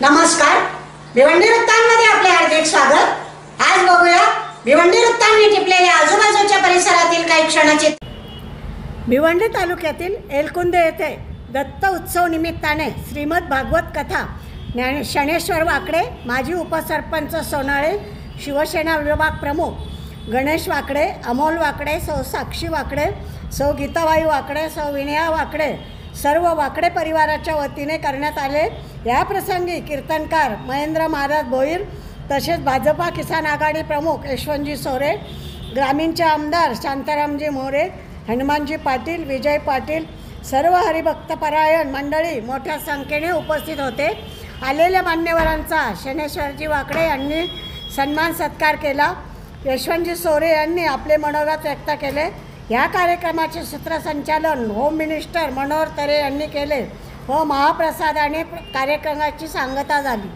नमस्कार, भिवंडी वृत्तांमध्ये आपले हार्दिक स्वागत। आज बघूया भिवंडी वृत्तांनी टिपलेल्या आजूबाजूच्या परिसरातील काही क्षणाचे। भिवंडी तालुक्यातील एलकुंदे येथे दत्त उत्सव निमित्ताने श्रीमद भागवत कथा शनेश्वर वाकडे, माजी उपसरपंच सोनाळे, शिवसेना विभाग प्रमुख गणेश वाकडे, अमोल वाकडे, सौ साक्षी वाकडे, सौ गीताबाई वाकडे, सौ विनया वाकडे, सर्व वाकडे परिवाराच्या वतीने करण्यात आले। या प्रसंगी कीर्तनकार महेंद्र महाराज भोईर, तसेच भाजपा किसान आघाडी प्रमुख यशवंतजी सोरे, ग्रामीणचे आमदार शांतारामजी मोरे, हनुमानजी पाटील, विजय पाटील, सर्व हरिभक्तपरायण मंडळी मोठ्या संख्येने उपस्थित होते। आलेल्या मान्यवरांचा शनेश्वरजी वाकडे यांनी सन्मान सत्कार केला। यशवंतजी सोरे यांनी आपले मनोगत व्यक्त केले। या कार्यक्रमाचे सूत्रसंचालन होम मिनिस्टर मनोहर तरे यांनी केले व महाप्रसादाने कार्यक्रमाची सांगता झाली।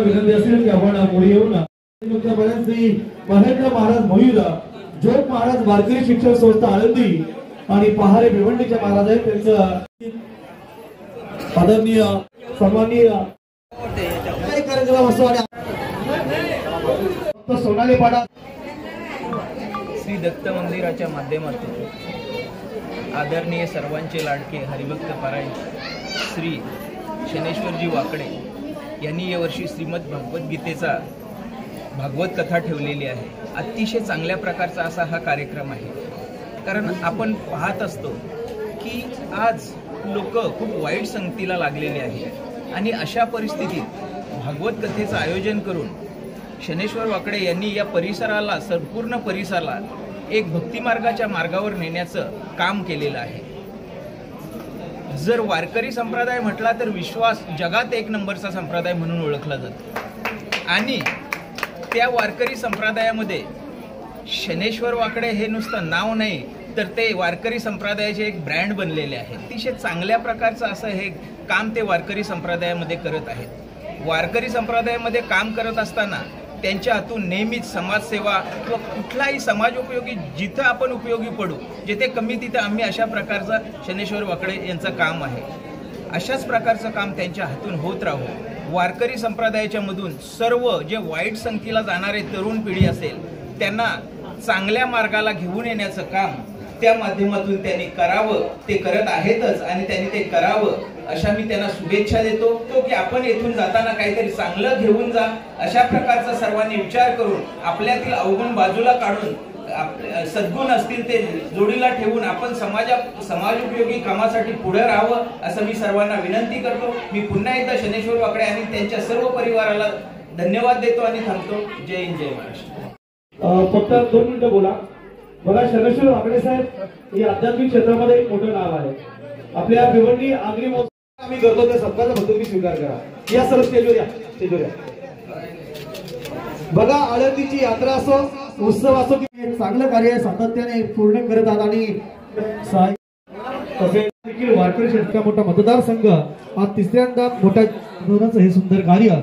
विनंती असेल की आपण पुढे येऊन श्री महेंद्र महाराज मोहिरा, जोग महाराज वारकरी शिक्षण संस्था आळंदी आणि पहारे भिवंडीचे महाराज आहेत, त्यांचं आदरणीय सन्माननीय कार्यक्रम असो आणि सोनाली पाडा श्री दत्त मंदिराच्या माध्यमातून आदरणीय सर्वांचे लाडके हरिभक्त पारायण श्री शनेश्वरजी वाकडे यांनी यावर्षी श्रीमद भगवद्गीतेचा भागवत कथा ठेवलेली आहे। अतिशय चांगल्या प्रकारचा असा हा कार्यक्रम आहे, कारण आपण पाहत असतो की आज लोक खूप वाईट संगतीला लागलेले आहेत आणि अशा परिस्थितीत भागवत कथेचं आयोजन करून शनेश्वर वाकडे यांनी या परिसराला, संपूर्ण परिसराला एक भक्तिमार्गाच्या मार्गावर नेण्याचं काम केलेलं आहे। जर वारकरी संप्रदाय म्हटला तर विश्वास जगात एक नंबरचा संप्रदाय म्हणून ओळखला जातो आणि त्या वारकरी संप्रदायामध्ये शनेश्वर वाकडे हे नुसतं नाव नाही तर ते वारकरी संप्रदायाचे एक ब्रँड बनलेले आहे। अतिशय चांगल्या प्रकारचं असं हे काम ते वारकरी संप्रदायामध्ये करत आहेत। वारकरी संप्रदायामध्ये काम करत असताना त्यांच्या हातून नेहमीच समाजसेवा किंवा कुठलाही समाजोपयोगी जिथं आपण उपयोगी पडू, जिथे कमी तिथं आम्ही, अशा प्रकारचं शनेश्वर वाकडे यांचं काम आहे। अशाच प्रकारचं काम त्यांच्या हातून होत राहू। वारकरी संप्रदायाच्या मधून सर्व जे वाईट संगतीला जाणारे तरुण पिढी असेल त्यांना चांगल्या मार्गाला घेऊन येण्याचं काम त्या माध्यमातून त्यांनी करावं, ते करत आहेतच आणि त्यांनी ते करावं अशा मी त्यांना शुभेच्छा देतो की आपण येथून जाताना काहीतरी चांगलं घेऊन जा, अशा प्रकारचा सर्वांनी विचार करून आपल्यातील अवगुण बाजूला काढून सद्गुण असतील ते जोडीला ठेवून आपण समाजोपयोगी कामासाठी पुढे राहावं असं मी सर्वांना विनंती करतो। मी पुन्हा एकदा शनेश्वर वाकडे आणि त्यांच्या सर्व परिवाराला धन्यवाद देतो आणि थांबतो। जय हिंद, जय महाराष्ट्र। फक्त 2 मिनिटं बोला। बघा, शनेश्वर वाकडे साहेब हे आध्यात्मिक क्षेत्रामध्ये एक मोठं नाव आहे। आपल्या भिवंडी आगरी महोत्सव आम्ही करतो त्या सबकाचा भक्त तुम्ही स्वीकार करा। या सर स्टेजवर या, स्टेजवर या। बघा, आळंदीची यात्रा असो, उत्सव असो, की चांगलं कार्य सातत्याने पूर्ण करत आहात आणि तसेच देखील वारकरी इतका मोठा मतदारसंघ आज तिसऱ्यांदा मोठ्या हे सुंदर कार्य